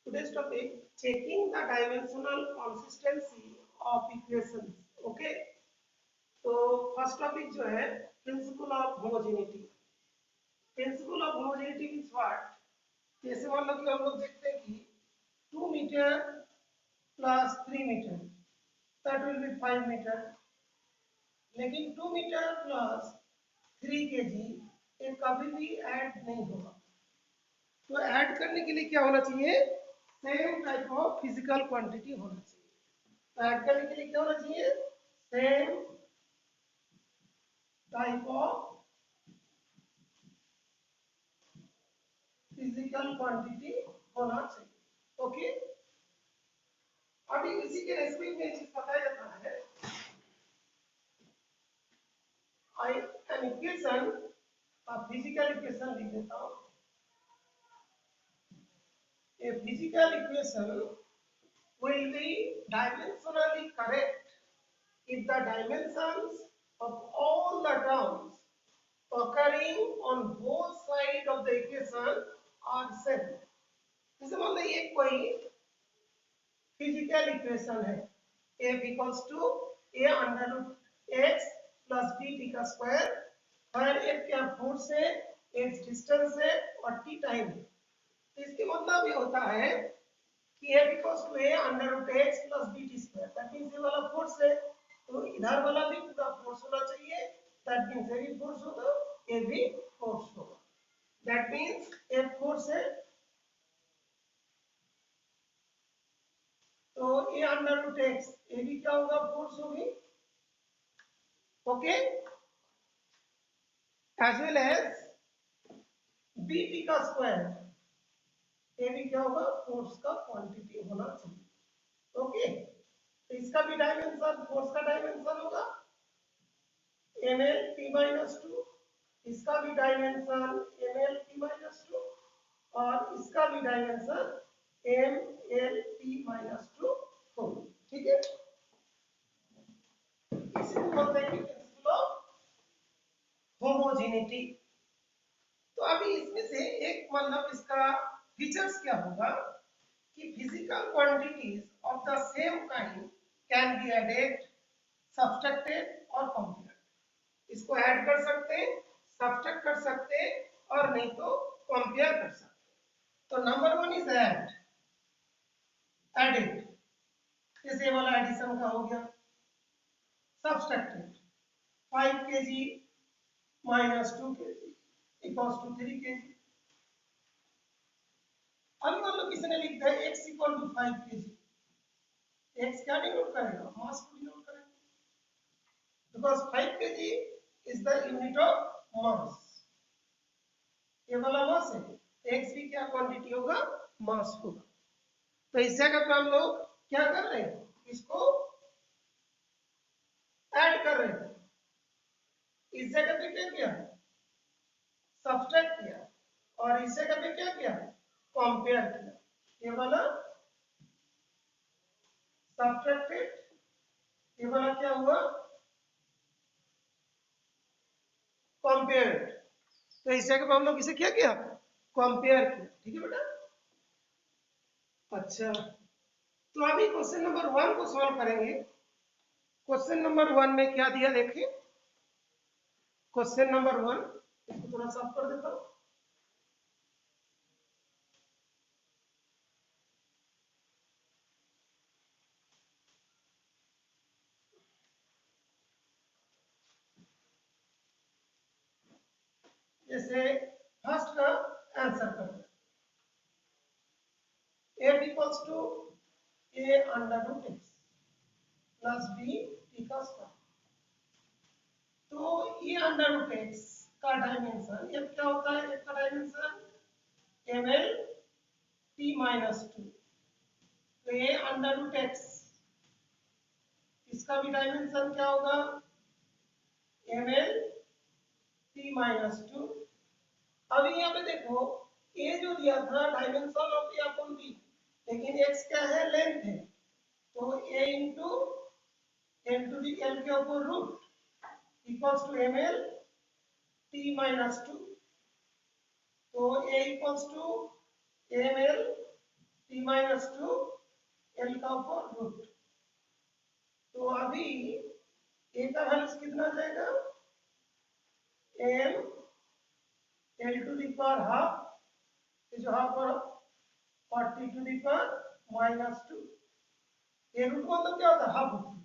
Today's topic, checking the dimensional consistency of equations. Okay, तो first topic जो है principal of homogeneity. Principal of homogeneity means what? जैसे मान लो कि हम लोग देखते हैं कि 2 meter plus 3 meter that will be 5 meter, लेकिन 2 मीटर प्लस 3 केजी ये कभी भी ऐड नहीं होगा। तो ऐड करने के लिए क्या होना चाहिए? Same type of physical quantity होना चाहिए। तो ऐड करने के लिए क्या होना चाहिए? Same type of physical quantity होना चाहिए। ओके, अभी इसी के रेस्पेक्ट में चीज बताया जाता है। एन इक्वेशन, फिजिकल इक्वेशन लिख देता हूं। A physical equation will be dimensionally correct if the dimensions of all the terms occurring on both sides of the equation are same. जैसे मान लो ये कोई फिजिकल इक्वेशन है, f equals to a under root x plus b t का square, और f क्या force है, x distance है और t टाइम है। तो इसके मतलब ये होता है कि f equals to a under root x plus b t square, that means ये वाला फोर्स है तो इधर वाला भी पूरा फोर्स होना चाहिए, दैट मींस ये भी फोर्स होगा, ये भी फोर्स होगा, दैट मींस f फोर्स है तो a अंडर रूट x ये भी क्या होगा, फोर्स होगी। Okay, as well as bt का स्क्वायर ये भी क्या होगा, फोर्स का क्वांटिटी होना चाहिए। ओके, तो इसका भी डायमेंशन, फोर्स का डायमेंशन होगा ml t minus 2, इसका भी डायमेंशन ml t minus 2 और इसका भी डायमेंशन ml t minus 2 होगा। ठीक है, इसी को बोलते हैं कि प्रिंसिपल ऑफ होमोजेनिटी। तो अभी इसमें से एक मतलब इसका फीचर्स क्या होगा कि physical quantities of the same kind can be added, subtracted और कंपेयर्ड। इसको ऐड कर सकते हैं, सब्सट्रैक्ट कर सकते हैं और नहीं तो कंपेयर कर सकते हैं। तो नंबर 1 इज ऐड, एडेड, जैसे वाला एडिशन का हो गया। Subtracted 5 kg minus 2 kg equals to 3 kg। अभी मान लो किसी ने लिख दिया x equal to 5 kg, x क्या डिनोट करेगा, मास को डिनोट करेगा, because 5 kg is the unit of mass. ये वाला मास है, x भी क्या क्वांटिटी होगा, मास होगा। तो इस जगह पे हम लोग क्या कर रहे हैं, इसको ऐड कर रहे हैं। इस जगह पे क्या किया, सब्सट्रैक्ट किया, और इस जगह पे क्या किया, कंपेयर किया। ये वाला सब्ट्रैक्टेड, ये वाला क्या हुआ, कंपेयर्ड। तो इस जगह पे हम लोग इसे क्या किया, कंपेयर किया। ठीक है बेटा, अच्छा तो अभी क्वेश्चन नंबर 1 को सॉल्व करेंगे। क्वेश्चन नंबर 1 में क्या दिया देखिए, क्वेश्चन नंबर 1, इसको थोड़ा साफ कर देता हूं। जैसे फर्स्ट का आंसर करते हैं, f equals to a under root x plus b t का स्क्वायर। तो ये अंडर रूट x का डायमेंशन f क्या होता है, f का डायमेंशन ml t माइनस 2। तो ये अंडर रूट x, इसका भी डायमेंशन क्या होगा, ml t माइनस 2। अभी यहाँ पे देखो a जो दिया था dimension of a upon b, लेकिन x क्या है, लेंथ है, तो a into n to the l के ऊपर root equals to ml t minus 2। तो a equals to ml t minus two L का ऊपर रूट। तो अभी ए का वैल्यू कितना आ जाएगा, M L to the power half, जो हाफ और T to the power minus two. ये रूट मतलब क्या होता है, हाफ रूट।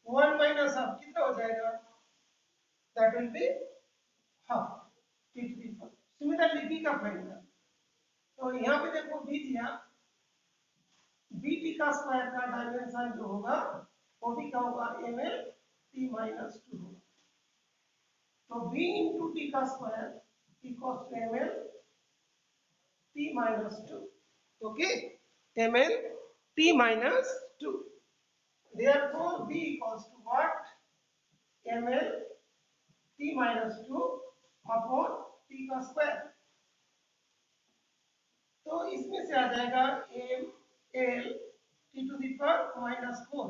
1 माइनस हाफ कितना हो जाएगा, that will be half T to the power. Similarly B का फाइंड करना, तो यहाँ पे देखो बी दिया, बी टी का स्क्वायर का डायमेंशन जो होगा वो भी क्या होगा, M L T minus two होगा। तो बी इंटू टी का square equals to M L T minus two. Okay, M L T minus two. Therefore, b equals to what, ml t minus 2 upon t का square. तो इसमें से आ जाएगा m l t to the power minus 4।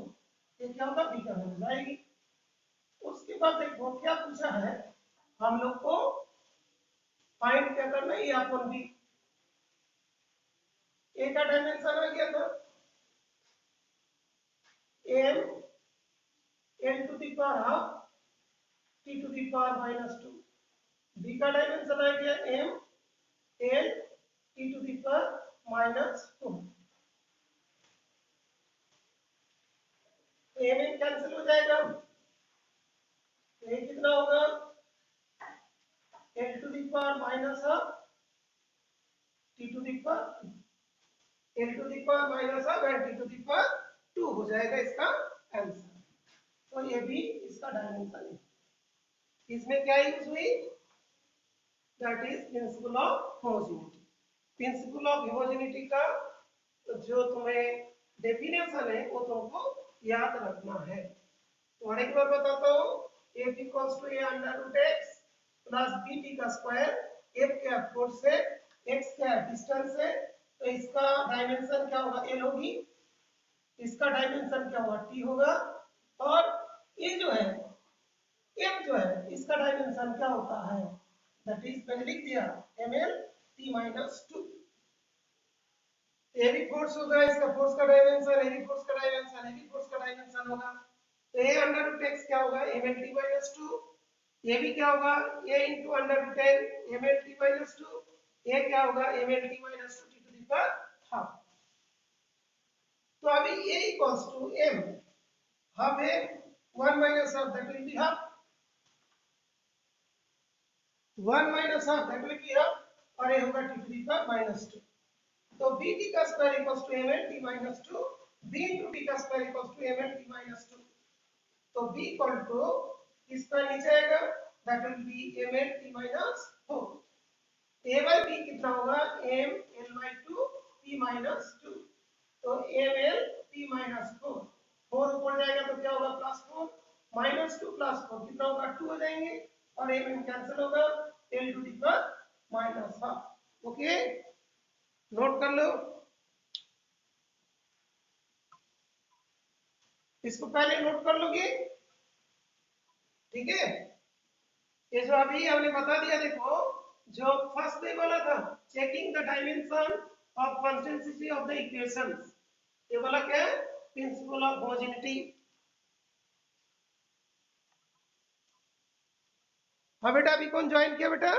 ये क्या होगा, b का वैल्यू आएगी। उसके बाद देखो क्या पूछा है हम लोग को, फाइंड क्या करना है, अपन b। a का डायमेंशन आ गया था m l to the power half t to the power minus 2। b का डायमेंशन आ गया m l t to the power minus 4। तो m कैंसिल हो जाएगा, तो ये कितना होगा, l to the power minus half t to the power, l to the power minus half and t to the power 2 हो जाएगा इसका आंसर। तो ये भी इसका डायमेंशन है। इसमें क्या यूज हुई, that is principal of homogeneity. Principal of homogeneity का जो तुम्हें डेफिनेशन है वो तुमको याद रखना है। तो और एक बार बताता हूँ, f equals to a under root x plus bt का स्क्वायर। f क्या फोर्स है, x क्या डिस्टेंस है, तो इसका डायमेंशन क्या होगा, l होगी, इसका डायमेंशन क्या होगा, t होगा, और ये जो है f जो है इसका डायमेंशन क्या होता है, दैट इज मैंने लिख दिया ml t माइनस 2। ये भी फोर्स होगा, इसका फोर्स का डायमेंशन, ये भी फोर्स का डायमेंशन, ये भी फोर्स का डायमेंशन होगा। तो a अंडर रूट x क्या होगा, ml t माइनस 2। ये भी क्या होगा, a into under root n ml t minus 2। ये क्या होगा, ml t minus 2 t to the power half. तो अभी a equals to m, half है 1 minus half, that will be half, 1 minus half that will be half, और ये होगा t to the power minus 2। तो bt का square equals to ml t minus 2, b into t का square equals to ml t minus 2। तो b equal to इसका नीचे आएगा, that will be ml t minus 4। a by b कितना होगा, m l by 2 t minus 2। तो ml t minus 4, 4 ऊपर जाएगा तो क्या होगा, प्लस 4, माइनस 2 प्लस 4 कितना होगा, 2 हो जाएंगे, और m कैंसिल होगा, l to the power minus half. Okay, note कर लो, इसको पहले नोट कर लोगे, ठीक है। ये जो अभी हमने बता दिया, देखो जो फर्स्ट डे वाला था, checking the dimension of consistency of the equations, ये वाला क्या है, प्रिंसिपल ऑफ होमोजेनिटी। हाँ बेटा, अभी कौन ज्वाइन किया बेटा,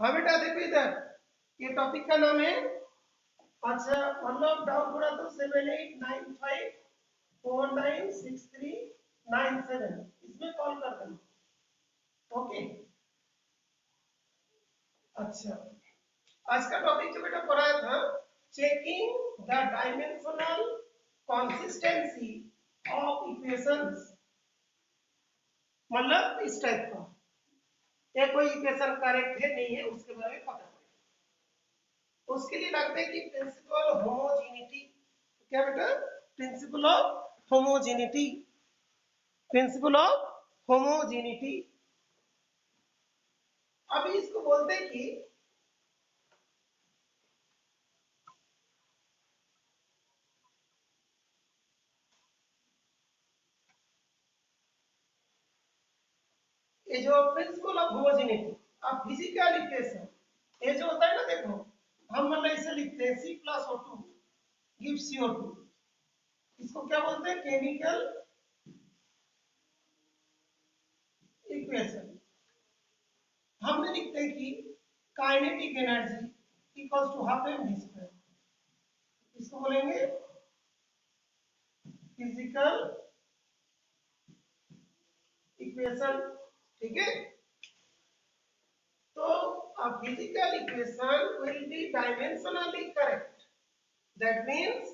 हाँ बेटा देखो इधर, ये टॉपिक का नाम है, अच्छा मतलब डाउट हो रहा तो 7895496397, इसमें कॉल कर देना। ओके, अच्छा आज का टॉपिक जो बेटा पढ़ाया था, checking the dimensional consistency of equations, मतलब इस टाइप का, ये कोई इक्वेशन करेक्ट है नहीं है उसके बारे में पता करें। उसके लिए लगता है कि प्रिंसिपल होमोजेनिटी, क्या बेटा, principal of homogeneity, principal of homogeneity. अभी इसको बोलते हैं कि ये जो principal of homogeneity of physical equation, ये जो होता है ना, देखो हम मतलब इसे लिखते हैं C+O2 गिव CO2, इसको क्या बोलते हैं, केमिकल इक्वेशन। हमने लिखते हैं कि kinetic energy equals to half mv square, इसको बोलेंगे फिजिकल इक्वेशन। ठीक है, तो a physical equation will be dimensionally correct, that means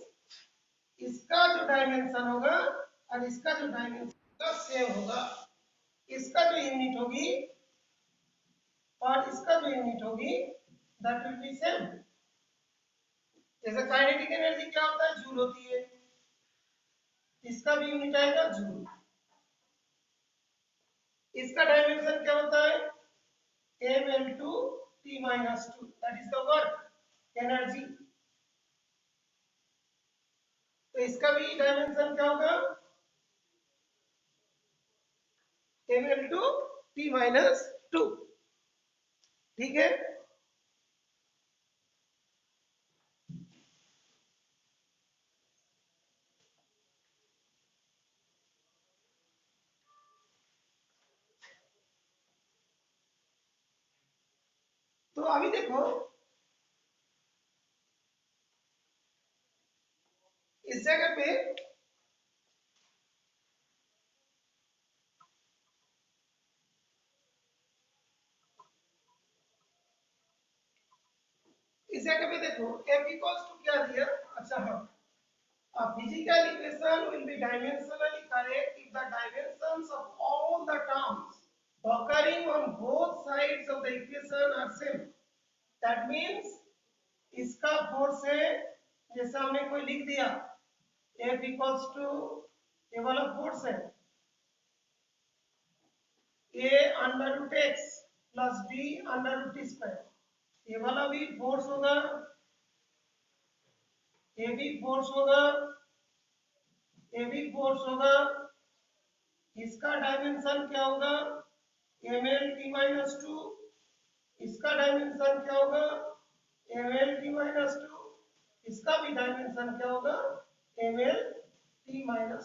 इसका जो डायमेंशन होगा और इसका जो डायमेंशन होगा सेम होगा, इसका जो यूनिट होगी और इसका जो यूनिट होगी दैट विल बी सेम। जैसे काइनेटिक एनर्जी क्या होता है, जूल होती है, इसका भी यूनिट आएगा जूल। इसका डायमेंशन क्या होता है, ml2T-2, that is the work energy. तो इसका भी डायमेंशन क्या होगा, ml2T-2। ठीक है, तो अभी देखो इस जगह पे इस जगह पे देखो f इक्वल्स टू क्या दिया, अच्छा हाँ, a physical equation will be dimensionally correct if the dimensions of all the terms occurring on both sides of the equation are same, that means इसका फोर्स है, जैसे हमने कोई लिख दिया f इक्वल्स टू, ये वाला फोर्स है a under root x plus b under root t square, ये वाला भी फोर्स होगा, ये भी फोर्स होगा, ये भी फोर्स होगा। इसका डायमेंशन क्या होगा, ml_2, इसका डायमेंशन क्या होगा, ml_2, इसका भी डायमेंशन क्या होगा, ml_2।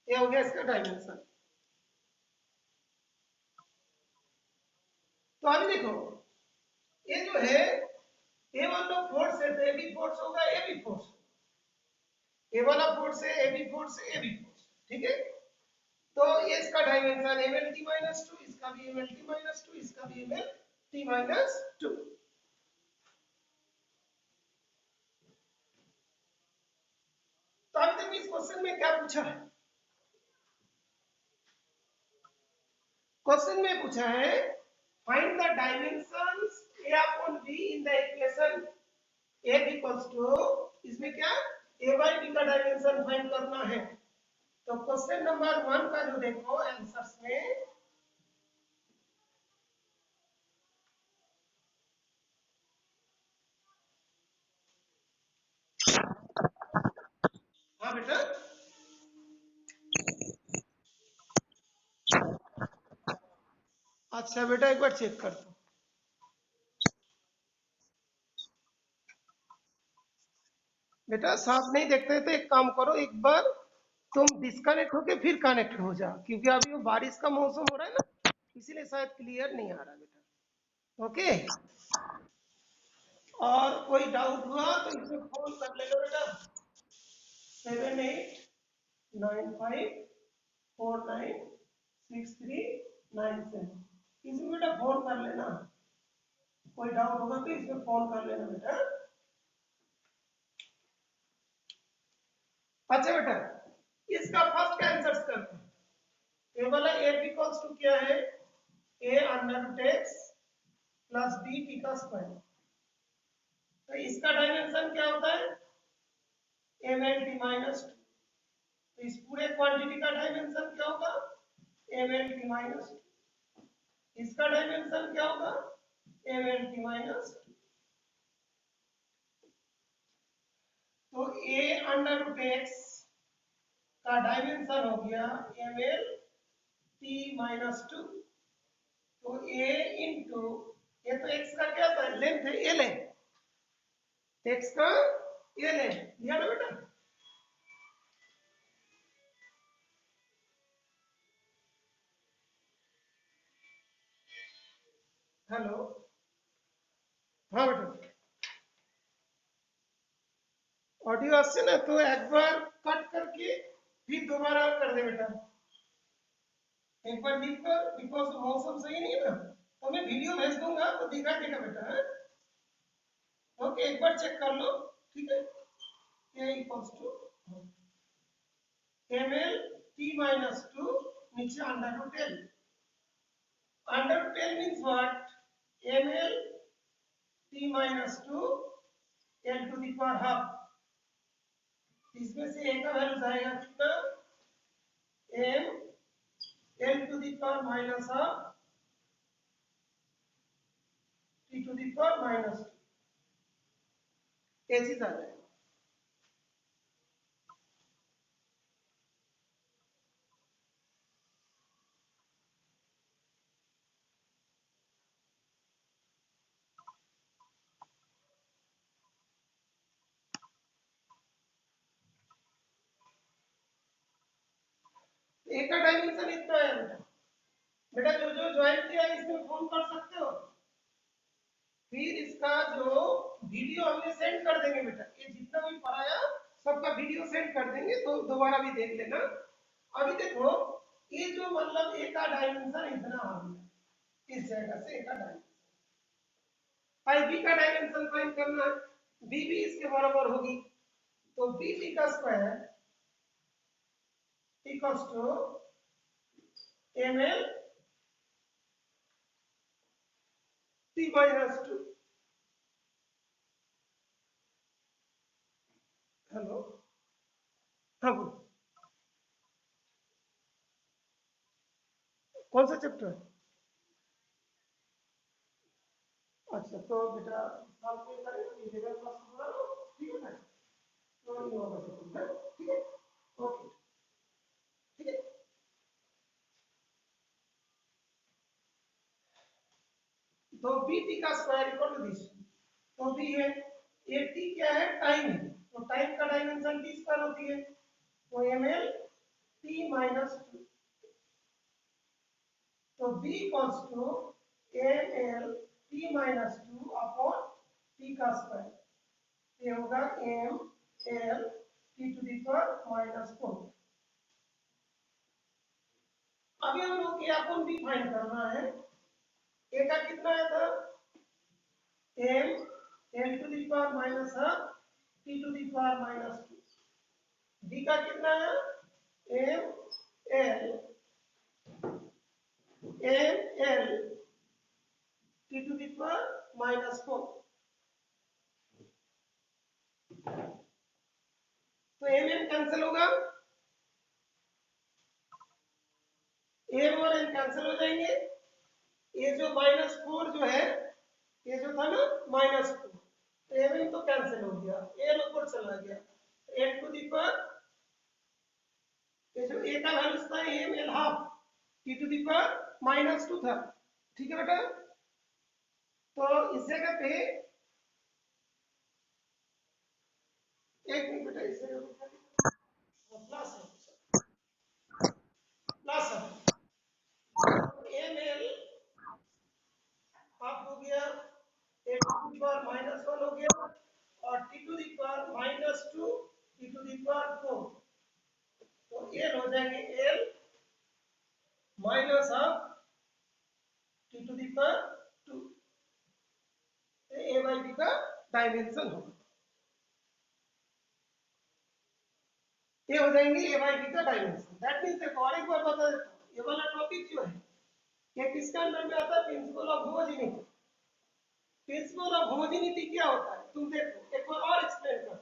ये हो गया इसका डायमेंशन। तो अभी देखो ये जो है ये वाला फोर्स है, तो ये भी फोर्स होगा, ये भी फोर्स, ये वाला फोर्स है, ये भी फोर्स है, ये भी फोर्स। ठीक है, तो ये इसका डायमेंशन mlt-2, इसका भी mlt-2, इसका भी mlt-2। तो अभी देखो इस क्वेश्चन में क्या पूछा है, क्वेश्चन में पूछा है find the dimensions a upon b in the equation a equals to, इसमें क्या a by b का डायमेंशन फाइंड करना है। तो क्वेश्चन नंबर 1 का जो देखो आंसर्स में, हाँ बेटा, अच्छा बेटा एक बार चेक कर दो बेटा, साफ नहीं देखते तो एक काम करो, एक बार तुम डिस्कनेक्ट होके फिर कनेक्ट हो जा, क्योंकि अभी वो बारिश का मौसम हो रहा है ना, इसीलिए शायद क्लियर नहीं आ रहा बेटा। ओके, और कोई डाउट हुआ तो इसमें फोन कर लेना बेटा, 7895496397, इसमें बेटा फोन कर लेना, कोई डाउट होगा तो इसमें फोन कर लेना बेटा। अच्छा बेटा, इसका फर्स्ट आंसर करते हैं, ये वाला a इक्वल्स टू क्या है, a under root x plus b t का स्क्वायर, तो इसका डायमेंशन क्या होता है, mlt-2, इस पूरे क्वांटिटी का डायमेंशन क्या होगा, एम एल टी माइनस, इसका डायमेंशन क्या होगा, एम एल टी माइनस। तो ए अंडर रूट एक्स का डायमेंशन हो गया M L T minus two. तो ए इंटू, ये तो एक्स का क्या था, लेंथ है, एल है, एक्स का एल है, लिया ना बेटा। हेलो, हाँ बेटा, ऑडियो आसे ना, तो एक बार कट करके फिर दोबारा कर दे बेटा, एक बार लिख कर, बिकॉज मौसम सही नहीं है ना, तो मैं वीडियो भेज दूंगा तो दिखा देगा बेटा, है ओके, एक बार चेक कर लो, ठीक है। A equals to M L T minus two, नीचे under root L, under root L means what, M L T minus two L to the power half, इसमें से ए का वैल्यू जाएगा कितना, M L to the power minus half T to the power minus two, ये चीज आ जाएगा। ए का dimension इतना है बेटा, बेटा जो जो ज्वाइन किया इसमें फोन कर सकते हो, फिर इसका जो वीडियो हमने सेंड कर देंगे बेटा, ये जितना भी पढ़ाया सबका वीडियो सेंड कर देंगे, तो दोबारा भी देख लेना। अभी देखो, ये जो मतलब ए का डायमेंशन इतना आ गया, इस जगह से ए का डायमेंशन, भाई बी का डायमेंशन फाइंड करना है, बी भी इसके बराबर होगी, तो बी टी का square equals to M L T minus two. Hello, हाँ बोलो, कौन सा चैप्टर, अच्छा तो बेटा साल पे करेंगे 11 क्लास पूरा लो, ठीक है ना, तो ये वाला चैप्टर है, ठीक है, ओके, ठीक है। तो बी टी का स्क्वायर इक्वल टू दिस, तो बी है, ए टी क्या है, टाइम है, तो टाइम का डायमेंशन टी स्क्वायर होती है, तो M L T minus two, तो B equals to M L T minus two upon T का स्क्वायर, ये होगा M L T to the power minus four. अभी हम लोग ये अपन भी फाइंड करना है, ए का कितना आया था, M L to the power minus half T to the power minus two, B का कितना है, M L T to the power minus four, तो एम कैंसिल होगा, एम और एम कैंसिल हो जाएंगे, ये जो माइनस फोर जो है, ये जो था ना माइनस फोर, तो एम तो कैंसिल हो गया, एल ऊपर चला गया, एल टू दी पावर, ये जो ए का वैल्यू था M L half T to the power minus two था, ठीक है बेटा। तो इस जगह पे एक मिनट बेटा, इस जगह पे प्लस है, प्लस है, एम एल हाफ हो गया, A to the power minus one हो गया, और T to the power minus two T to the power four, तो एल हो जाएंगे L minus half T to the power two, A by B का dimension होगा, ये हो जाएंगे ए बाई बी का डायमेंशन। दैट मींस देखो और एक बार बता देता हूं, ये वाला टॉपिक जो है ये किसके अंदर में आता है, principal of homogeneity. Principal of homogeneity क्या होता है, तुम देखो एक बार और एक्सप्लेन करता हूं।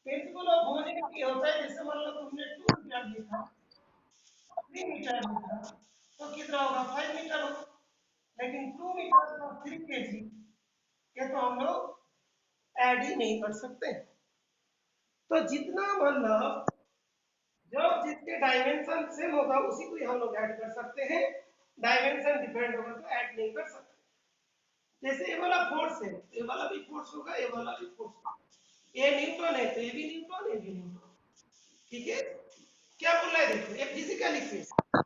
प्रिंसिपल प्रिंसिपल ऑफ होमोजेनिटी होता है, जैसे मान लो तुमने 2 मीटर लिखा, 3 मीटर लिखा, तो कितना होगा 5 मीटर होगा। लेकिन 2 मीटर और 3 केजी ये तो हम लोग ऐड ही नहीं कर सकते। तो जितना मतलब जब जिसके डायमेंशन सेम होगा उसी को ही हम लोग ऐड कर सकते हैं, डायमेंशन डिपेंड होगा तो ऐड नहीं कर सकते। जैसे ये वाला फोर्स है, ये वाला भी फोर्स होगा, ये वाला भी फोर्स होगा, ये न्यूटन है तो ये भी न्यूटन, ये भी न्यूटन। ठीक है, क्या बोल रहा है देखो, ये फिजिकल इक्वेशन,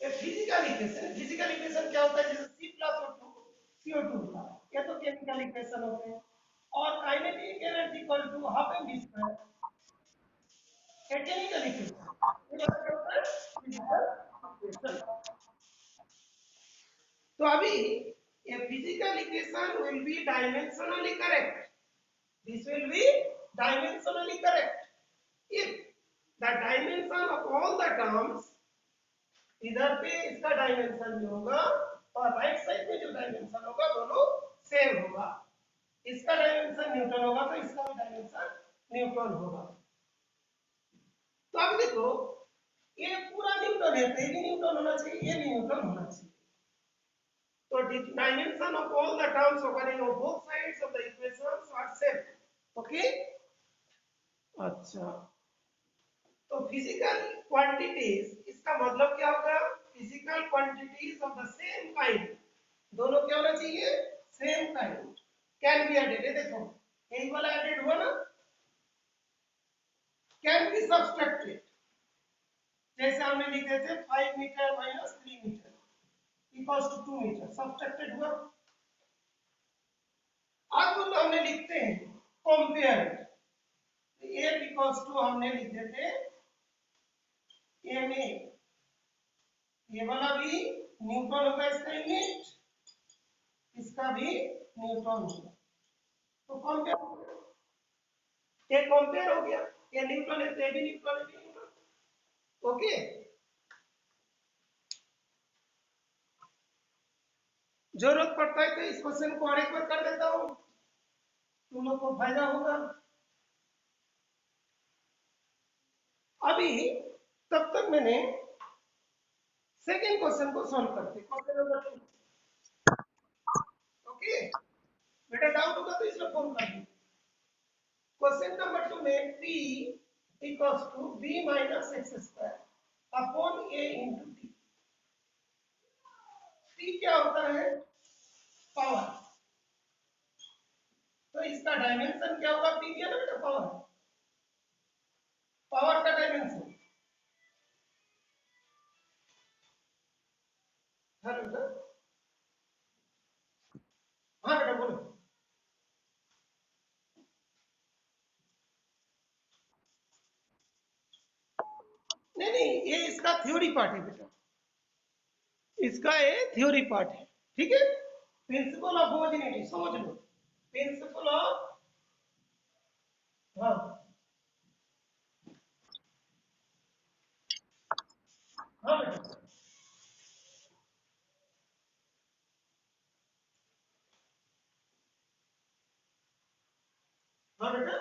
ये फिजिकल इक्वेशन, फिजिकल इक्वेशन क्या होता है, जैसे C प्लस O2 CO2 का, ये तो केमिकल इक्वेशन होते हैं। और kinetic energy equal to half M V square, ये केमिकल इक्वेशन। ये क्या होता है, फिजिकल इक्वेशन। तो अभी ये physical equation will be dimensionally correct, this will be dimensionally correct if the dimension of all the terms, इधर पे इसका डायमेंशन जो होगा और राइट साइड में जो डायमेंशन होगा दोनों सेम होगा। इसका डायमेंशन न्यूटन होगा तो इसका भी डायमेंशन न्यूटन होगा। तो अब देखो ये पूरा न्यूटन है तो ये भी न्यूटन होना चाहिए, ये भी न्यूटन होना चाहिए। तो dimension of all the terms occurring on both sides of the equations are same. Okay? अच्छा, तो फिजिकल क्वांटिटीज, इसका मतलब क्या होगा, physical quantities of the same kind, दोनों क्या होना चाहिए, same kind, can be added. देखो यही वाला एडेड हुआ ना, कैन बी सब्सट्रैक्टेड, जैसे हमने लिखे थे 5 metre minus 3 metre equals to 2 metre, subtracted हुआ। अब हमने लिखते हैं कंपेयर्ड, ए इक्वल्स टू हमने लिखे थे एम ए, ये वाला भी न्यूटन होगा, इसका यूनिट, इसका भी न्यूटन होगा। तो कंपेयर हो गया, ये कंपेयर हो गया, ये न्यूटन है तो ये भी न्यूटन, है भी न्यूटन। ओके, जरूरत पड़ता है तो इस क्वेश्चन को और एक बार कर देता हूं, तुम लोग को फायदा होगा। अभी तब तक मैंने सेकेंड क्वेश्चन को सॉल्व करते, क्वेश्चन नंबर 2। ओके बेटा, डाउट होगा तो इसमें फोन कर दो। क्वेश्चन नंबर 2 में p equals to b minus X square upon a into T. p क्या होता है, पावर, तो इसका डायमेंशन क्या होगा, p क्या ना बेटा, पावर, पावर का डायमेंशन। हाँ बेटा, हाँ बेटा बोलो। नहीं नहीं, ये इसका थ्योरी पार्ट है बेटा, इसका ये थ्योरी पार्ट है। ठीक है, प्रिंसिपल ऑफ होमोजेनिटी समझ लो, प्रिंसिपल ऑफ, हाँ हाँ बेटा, हाँ बेटा,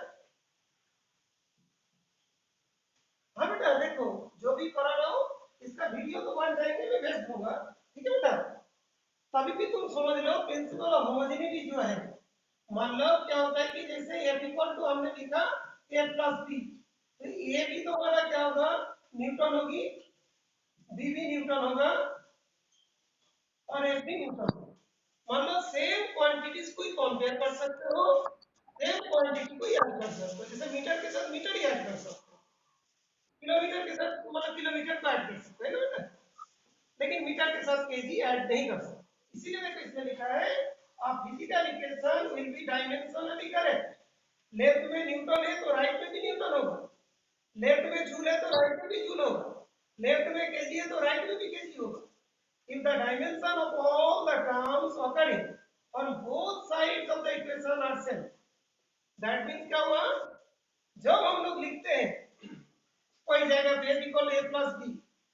हाँ बेटा, देखो जो भी करा रहा हूँ इसका वीडियो तो बन जाएंगे, मैं भेज दूंगा। ठीक है बेटा, तभी भी तुम समझ लो प्रिंसिपल ऑफ होमोजेनिटी जो है, मान लो क्या होता है कि जैसे f इक्वल टू हमने लिखा a प्लस बी, तो a भी तो हमारा क्या होगा, न्यूटन होगी, b भी न्यूटन होगा और f भी न्यूटन होगा। मान लो सेम क्वांटिटीज को ही कंपेयर कर सकते हो, सेम क्वांटिटी को याद कर सकते हो, जैसे मीटर के साथ मीटर याद कर सकते हो, किलोमीटर के साथ मतलब किलोमीटर को ऐड कर सकते हो ना बेटा, लेकिन मीटर के साथ केजी ऐड नहीं कर सकते। इसीलिए देखो इसमें लिखा है a physical equation will be dimensionally correct, left में न्यूटन है तो राइट में भी न्यूटन होगा, लेफ्ट में जूल है तो राइट में भी जूल होगा, लेफ्ट में केजी है तो राइट में भी केजी होगा। if the dimension of all the terms occurring on both sides of the equation are same, that means क्या हुआ, जब हम लोग लिखते हैं कोई जगह पे इक्वल a प्लस बी,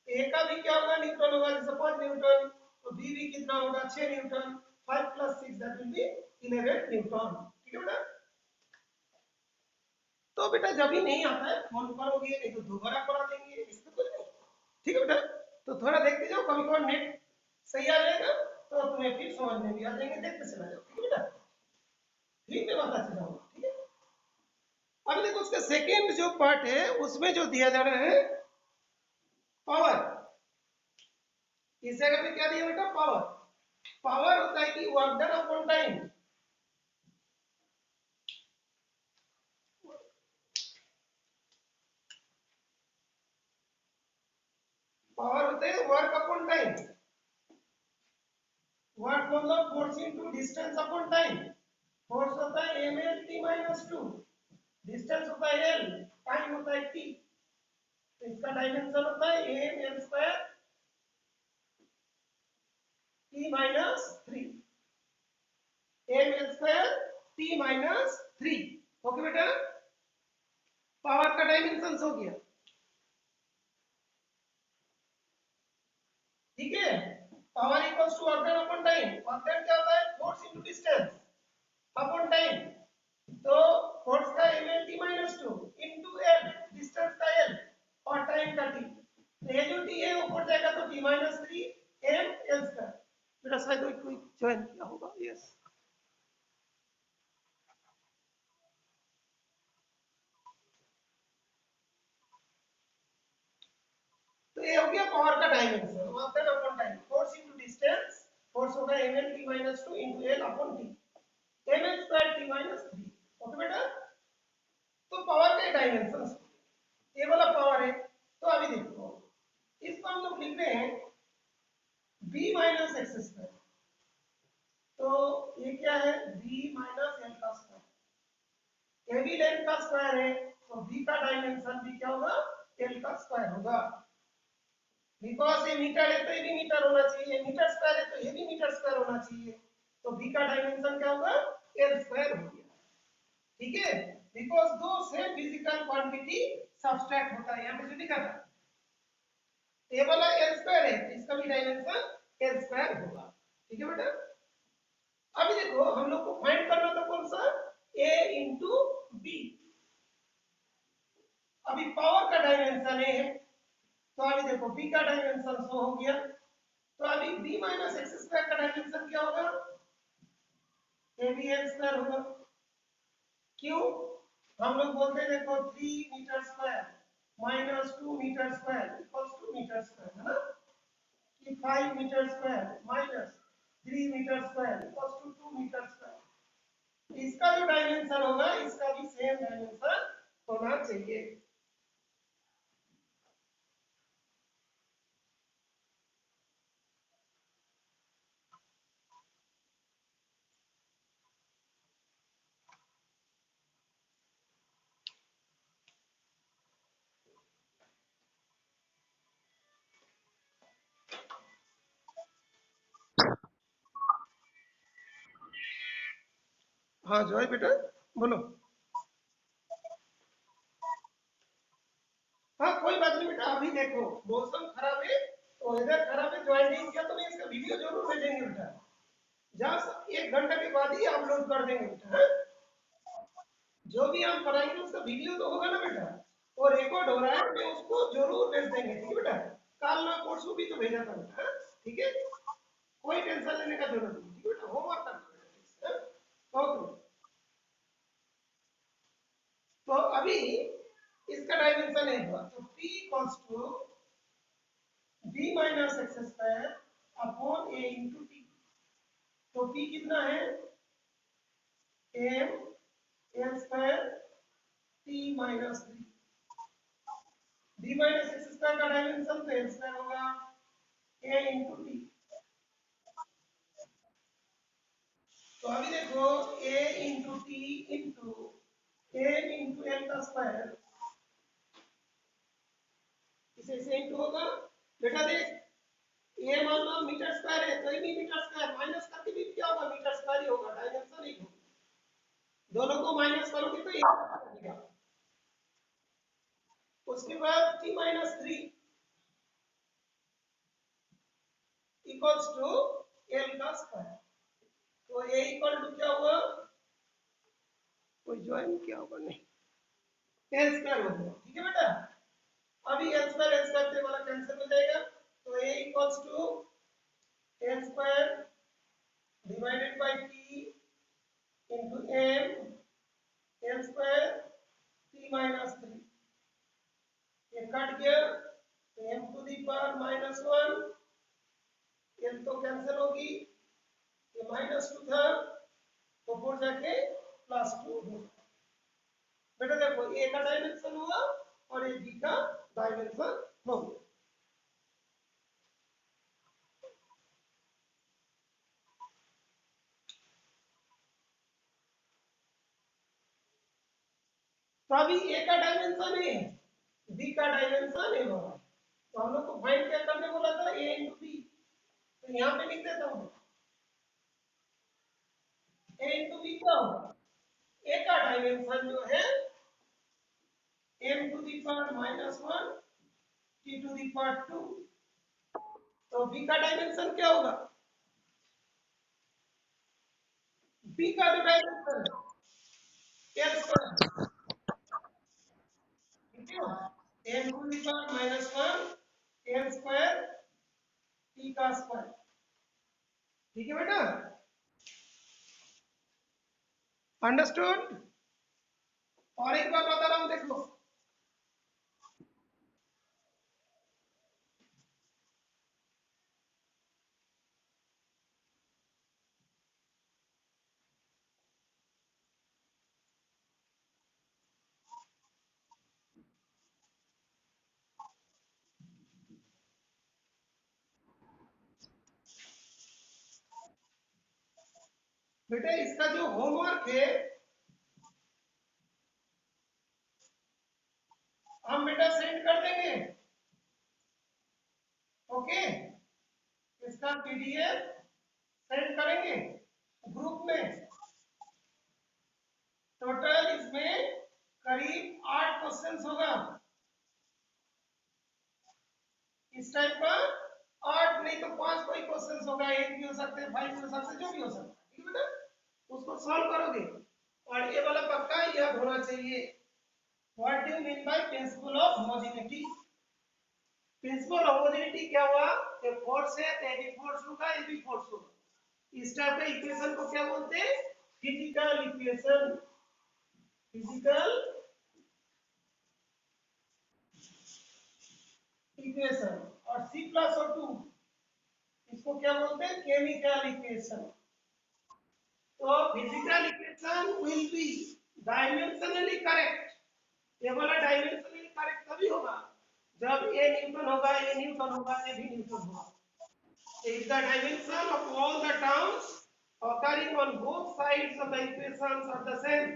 ए का भी क्या होगा, न्यूटन होगा, जैसे 5 न्यूटन, तो बी भी कितना होगा, 6 Newton, 5 plus 6 that will B 11 Newton. ठीक है बेटा, तो बेटा जब भी नहीं आता है फोन करोगे, नहीं तो दोबारा करा देंगे, इसमें कुछ नहीं। ठीक है बेटा, तो थोड़ा देखते जाओ, कभी कभार नेट सही आ जाएगा तो तुम्हें फिर समझ में भी आ जाएंगे, देखते चला जाओ। ठीक है बेटा, ठीक है, बताते जाऊंगा। ठीक है, अब देखो उसका सेकेंड जो पार्ट है उसमें जो दिया जा रहा है पावर। इस जगह पे क्या दिया बेटा? पावर। पावर होता है कि work done upon time. Power होता है वर्क अपॉन टाइम। वर्क मतलब force into distance upon time. Force होता है M L T minus two, distance होता है एल, टाइम होता है टी। तो इसका डायमेंशन होता है M L square T minus three. M L square T minus three. Okay बेटा, पावर का डायमेंशन हो गया। ठीक है, power equals to work done upon time. Work done क्या होता है? Force into distance upon time. तो फोर्स का M L T minus two into L, distance का एल और टाइम का टी। तो ये जो टी है ऊपर जाएगा तो T minus three M L square. बेटा शायद कोई ज्वाइन किया होगा। यस, तो ये हो गया पावर का dimension. Work done upon time, force into distance, force होगा M L T minus two into L upon T, M L square T minus three. Okay बेटा, तो पावर के डायमेंशन ये वाला पावर है। तो अभी देखो, इसको हम लोग लिख रहे हैं b माइनस एक्स स्क्वायर। तो ये क्या है? b माइनस एल का स्क्वायर। ए भी लेंथ का स्क्वायर है, तो b का डायमेंशन भी क्या होगा? एल का स्क्वायर होगा। बिकॉज ये मीटर है तो ये भी मीटर होना चाहिए, मीटर स्क्वायर है तो ये भी मीटर स्क्वायर होना चाहिए। तो b का डायमेंशन क्या होगा? एल स्क्वायर हो गया। ठीक है, बिकॉज दो सेम फिजिकल क्वांटिटी सब्सट्रैक्ट होता है। यहां पे जो लिखा था ये वाला एल स्क्वायर है, तो इसका भी डायमेंशन एल स्क्वायर होगा। ठीक है बेटा, अभी देखो हम लोग को फाइंड करना था कौन सा? a into B. अभी पावर का डायमेंशन है, तो अभी देखो b का डायमेंशन सो हो गया। तो अभी b माइनस एक्स स्क्वायर का डायमेंशन क्या होगा? a भी एल स्क्वायर होगा। क्यों? हम लोग बोलते हैं देखो 3 metre square minus 2 metre square equals to metre square, है ना? कि 5 metre square minus 3 metre square equals to 2 metre square. इसका जो डायमेंशन होगा इसका भी सेम डायमेंशन होना चाहिए। हाँ जॉय बेटा बोलो। हाँ कोई बात नहीं बेटा, अभी देखो मौसम खराब है, वेदर खराब है, ज्वाइन नहीं किया तो मैं इसका वीडियो जरूर भेजेंगे बेटा। जस्ट 1 घंटे के बाद ही अपलोड कर देंगे बेटा। हाँ? जो भी हम पढ़ाएंगे उसका वीडियो तो होगा ना बेटा, वो रिकॉर्ड हो रहा है, मैं उसको जरूर भेज देंगे। ठीक है बेटा, कल मैं परसों भी तो भेजा था बेटा। हाँ? ठीक है, कोई टेंशन लेने का जरूरत नहीं। ठीक है बेटा, होमवर्क करना बेटा। हाँ? ओके, तो अभी इसका डायमेंशन है हुआ, तो p equals to b minus X square upon a into T. तो p कितना है? m L square t minus three. b minus X square का डायमेंशन तो एल स्क्वायर होगा a इंटू टी। तो अभी देखो a into T into m into L का स्क्वायर, इसे से इंटू होगा। बेटा देख, ये मान लो मीटर स्क्वायर है तो ये भी मीटर स्क्वायर, माइनस करके भी क्या होगा? मीटर स्क्वायर ही होगा, डायमेंशन ही होगा। दोनों को माइनस करोगे तो ये बनेगा। उसके बाद t minus three equals to L का स्क्वायर। तो a इक्वल टू क्या हुआ? कोई ज्वाइन किया होगा नहीं? एल स्क्वायर हो गया, ठीक है बेटा। अभी एल स्क्वायर से वाला कैंसिल हो जाएगा, तो A equals to L square divided by T into M L square T minus 3, ये कट गया, M to the power minus 1, L तो कैंसिल होगी, ये माइनस 2 था तो ऊपर जाके प्लस 2 हो। बेटा देखो ए का डायमेंशन हुआ और ए बी का डायमेंशन हो गया। तो अभी ए का डायमेंशन है, बी का डायमेंशन है होगा, तो हम लोग को फाइंड क्या करने बोला था, ए इंटू बी, तो यहाँ पे लिख देता हूँ, ए इंटू बी क्या होगा, ए का डायमेंशन जो है m to the power minus 1 t to the power 2, तो b का डायमेंशन क्या होगा, b का जो डायमेंशन है l स्क्वायर, ठीक है, m to the power minus 1 l square t का स्क्वायर, ठीक है बेटा, अंडरस्टूड। और एक बार बता रहा हूं देख लो, बेटा इसका जो होमवर्क है हम बेटा सेंड कर देंगे, ओके, इसका पीडीएफ सेंड करेंगे ग्रुप में। टोटल इसमें करीब 8 क्वेश्चंस होगा इस टाइप का, 8 नहीं तो 5 कोई क्वेश्चंस होगा, 8 भी हो सकते हैं, 5 भी हो सकते हैं, जो भी हो सकता है, ठीक है बेटा, उसको सॉल्व करोगे और ये वाला पक्का याद होना चाहिए। What do you mean by principle of homogeneity, principle homogeneity क्या हुआ, ये फोर्स है तो ए भी फोर्स होगा, ए भी फोर्स होगा, इस टाइप के इक्वेशन को क्या बोलते हैं, फिजिकल इक्वेशन, फिजिकल इक्वेशन। और C+O2 इसको क्या बोलते हैं, केमिकल इक्वेशन। तो physical equation will be dimensionally correct, ये वाला डायमेंशनली करेक्ट तभी होगा जब ए न्यूटन होगा, ए न्यूटन होगा, ए भी न्यूटन होगा, if the dimension of all the terms occurring on both sides of the equations are the same,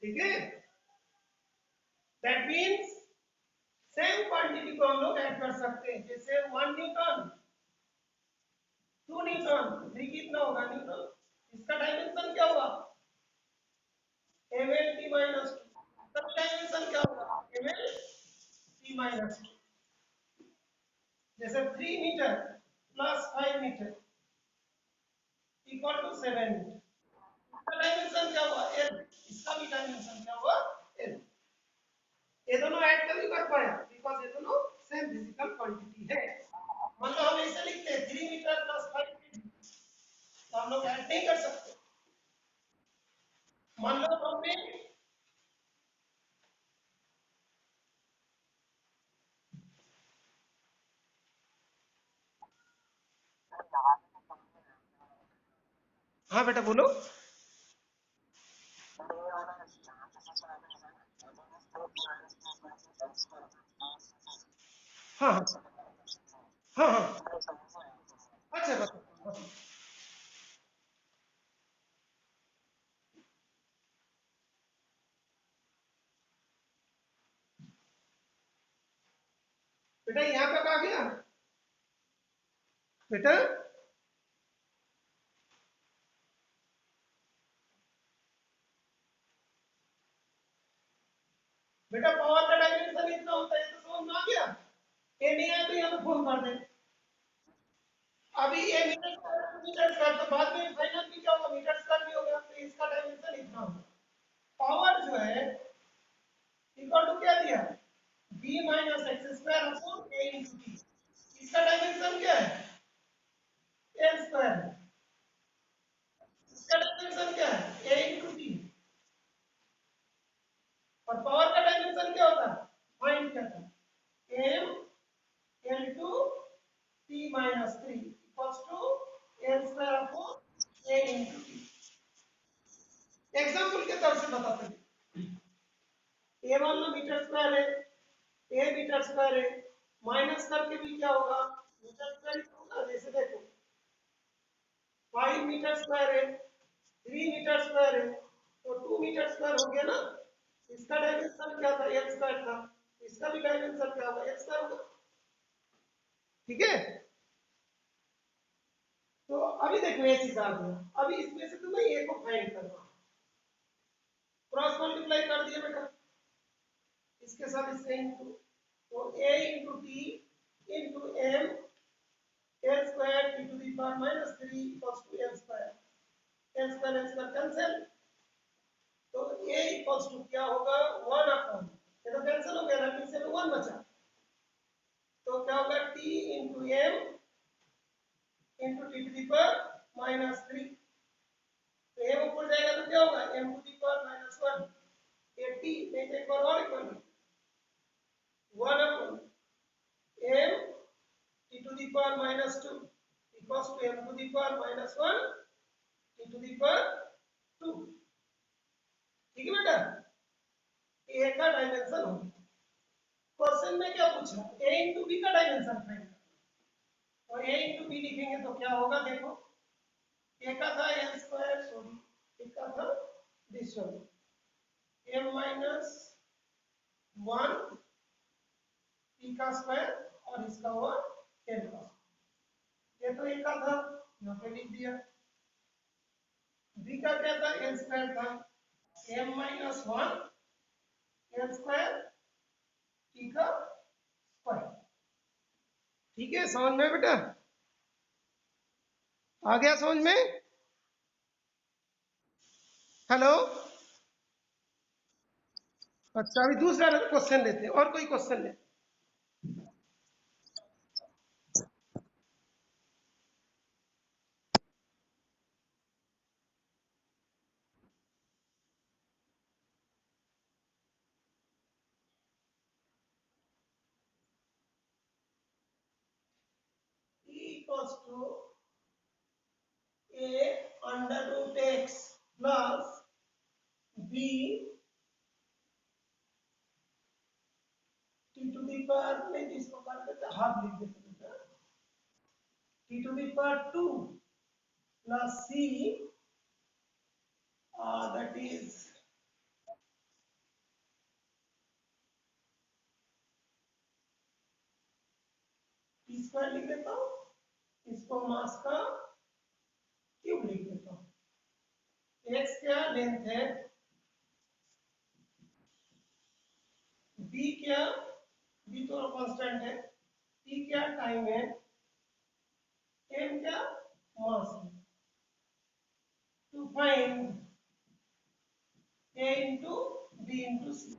ठीक है, that means सेम क्वांटिटी को हम लोग ऐड कर सकते हैं, जैसे 1 न्यूटन 2 न्यूटन 3 कितना होगा न्यूटन, इसका डायमेंशन क्या होगा ml t minus 2, इसका डायमेंशन क्या होगा ml t minus 2, जैसे 3 metre plus 5 metre equal to 7 metre, इसका डायमेंशन क्या हुआ l, इसका भी डायमेंशन क्या हुआ l, ये दोनों ऐड कभी कर पाया बिकॉज़ ये दोनों सेम फिजिकल क्वांटिटी है। मतलब हम ऐसे लिखते हैं 3 मीटर प्लस 5 मीटर, तो हम लोग ऐड नहीं कर सकते। मान लो हमने हाँ बेटा बोलो, हाँ हाँ हाँ हाँ, अच्छा बताओ, बेटा यहाँ तक आ गया बेटा, बेटा पावर का डायमेंशन इतना होता है तो समझ में आ गया, ये नहीं आया तो यहाँ पे फोन कर दे। अभी ये मीटर स्क्वायर तो बाद में फाइनल भी क्या होगा मीटर स्क्वायर भी होगा, तो इसका डायमेंशन इतना होगा। पावर जो है square upon A into T. इसका डायमेंशन क्या है? L square. इसका डायमेंशन क्या है? A into T. और पावर का डायमेंशन क्या होता है? फाइंड क्या था? M L two T minus three equals to L square upon A into T. Example के तौर से बताते हैं। ए मान लो मीटर स्क्वायर है, ए मीटर स्क्वायर है, माइनस करके भी क्या होगा? मीटर स्क्वायर होगा। जैसे देखो 5 मीटर स्क्वायर है, 3 मीटर स्क्वायर है, तो 2 मीटर स्क्वायर हो गया ना। इसका डायमेंशन क्या था? एल स्क्वायर था। इसका भी डायमेंशन क्या होगा? एल स्क्वायर होगा। ठीक है। तो अभी देखो ये चीज आ गया। अभी इसमें से तुम्हें ए को फाइंड करना, क्रॉस मल्टीप्लाई कर दिया बेटा, इसके साथ इसका इंटू, तो a into T into M L square T to the power minus 3 equals to L square. L square cancel, तो a इक्वल्स टू क्या होगा? 1 अपॉन, ये तो कैंसिल हो गया ना, फिर से 1 बचा, तो क्या होगा? t into M into T to the power minus 3। तो m ऊपर जाएगा तो क्या होगा? m to the power minus 1। ये t नहीं तो एक बार और equal 1 upon m t to the power minus 2 equals to m to the power minus 1 t to the power 2। ठीक है बेटा, a का डायमेंशन हो गया। क्वेश्चन में क्या पूछा? a इंटू बी का डायमेंशन फाइंड करना। और a इंटू बी लिखेंगे तो क्या होगा? देखो a का था एल स्क्वायर, सॉरी a का था this one m minus 1 p का स्क्वायर और इसका हुआ n का। ये तो a का था, यहाँ पे लिख दिया। b का क्या था? एल स्क्वायर था, m minus 1 L square T का स्क्वायर। ठीक है, समझ में बेटा? आ गया समझ में? हेलो। अच्छा, अभी दूसरा क्वेश्चन लेते हैं, और कोई क्वेश्चन ले। E equals to a under root x plus b t to the power, नहीं इसको कर देते हाफ लिख देते बेटा, t to the power 2 plus c that is t square लिख देता हूँ, इसको मास का क्यूब लिख देता हूँ। x क्या लेंथ है, b क्या, b तो कांस्टेंट है, t क्या टाइम है, m क्या मास है। To find a into b into C,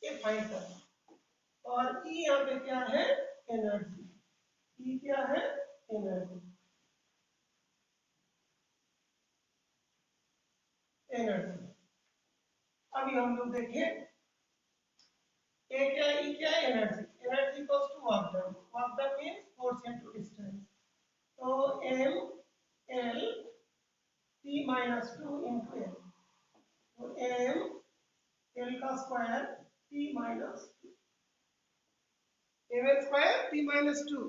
ये फाइंड करना। और e यहाँ पे क्या है? एनर्जी। e क्या है? एनर्जी। एनर्जी अभी हम लोग देखें ए क्या, ई क्या है? Energy. Energy equals to work done. Work done means force into distance. तो m l t minus 2 into m, तो m l का square t minus 2, m l square t minus 2।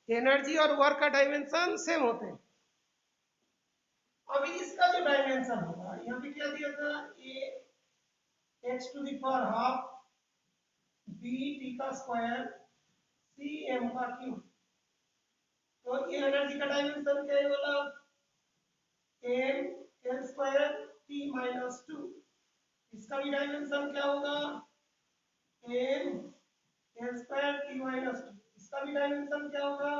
Energy और वर्क का dimension same होते हैं। अभी इसका जो डायमेंशन होगा, यहाँ पे क्या दिया था? a x to the power half b t का स्क्वायर c m का क्यूब। तो ये एनर्जी का डायमेंशन क्या है बोला? m l square t minus 2। इसका भी डायमेंशन क्या होगा? m l square t minus 2। इसका भी डायमेंशन क्या होगा?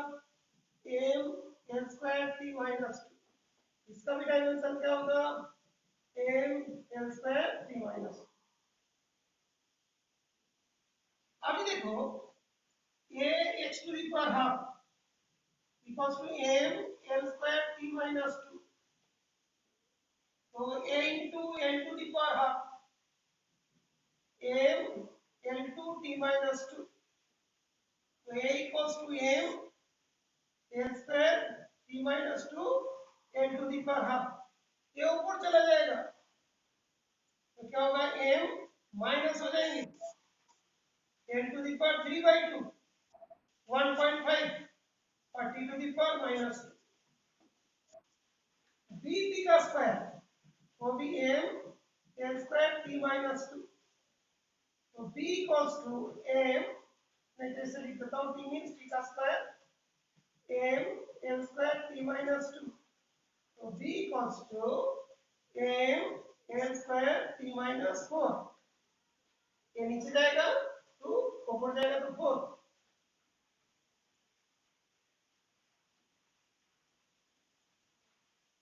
m l square t minus 2। इसका भी डायमेंशन क्या होगा? m l square t minus 2। अभी देखो x to the power half equals to m l square t minus 2. So a into l to the power half m l2 t minus 2. So a equals to m l square t minus 2 l to the power half. ये ऊपर चला जाएगा तो क्या होगा m minus हो जाएंगे l to the power 3 by 2 1.5 और t to the power minus 2. b का स्क्वायर वो भी m l square t minus 2. तो b equals to m मैं जैसे लिख देता हूँ t means t का square m l square t minus 2. तो b equals to m l square t minus 4. ये नीचे जाएगा 2 ऊपर जाएगा तो 4.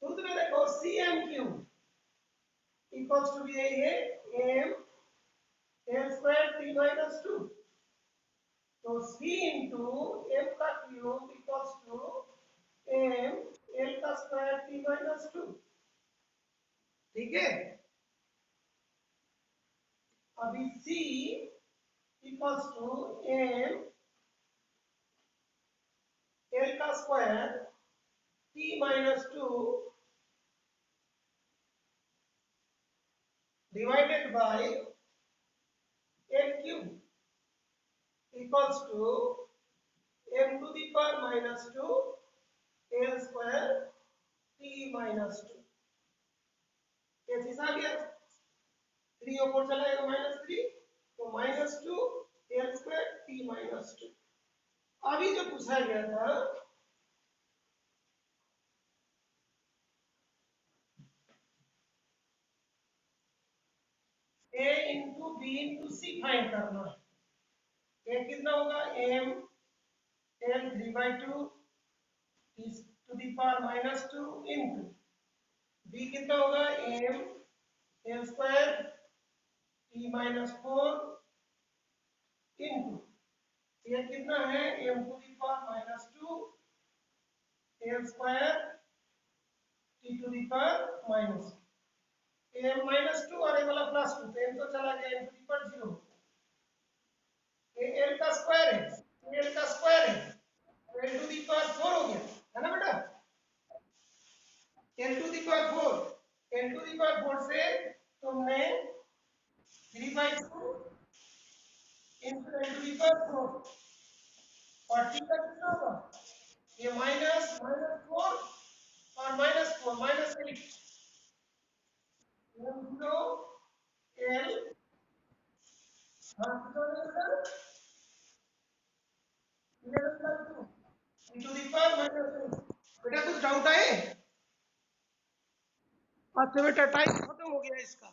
दूसरे देखो cm cube equals to भी यही है m l square t minus 2. तो c into m का cube equals to m l का स्क्वायर t minus 2. ठीक है अभी c equals to m l का square t minus 2 divided by m cube equals to m to the power minus 2 l square t minus 2. ये चीज आ गया 3 ऊपर चला जाएगा -3 तो -2 l square t minus 2. अभी जो पूछा गया था a into b into c find करना है. a कितना होगा m l 3 by 2 is to the power -2 into b कितना होगा m l square t minus 4 into ये कितना है m to the power -2 l square t to the power minus m -2 और ये वाला +2 तो m तो चला गया m to the power 0. ये l का स्क्वायर है l का स्क्वायर है तो l to the power 4 हो गया है ना बेटा. l to the power 4 l to the power 4 से तुमने 3 by 2 into l to the power 4 और t का कितना होगा ये -4 और -4 -8 0 l हाँ कितना होगा 11/2 into the power -8. बेटा कुछ डाउट है? अच्छा बेटा टाइम खत्म हो गया इसका.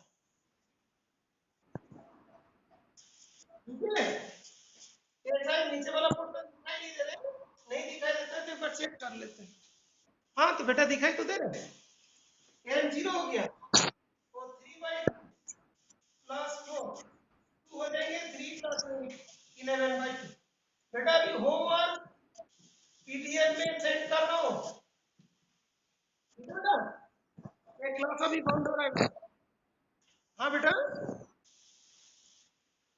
ठीक है ये टाइम नीचे वाला पोर्शन दिखाई नहीं दे रहे नहीं दिखाई देता तो एक बार चेक कर लेते हैं. हाँ तो बेटा दिखाई तो दे रहे m 0 हो गया तो 3/2 प्लस 4 2 हो जाएंगे 3 प्लस 11/2. बेटा अभी होमवर्क पीडीएफ में सेंड कर रहा हूँ ठीक है ना. ये क्लास अभी बंद हो रहा है. हाँ बेटा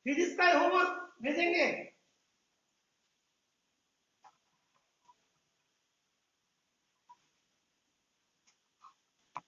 फिजिक्स का होमवर्क भेजेंगे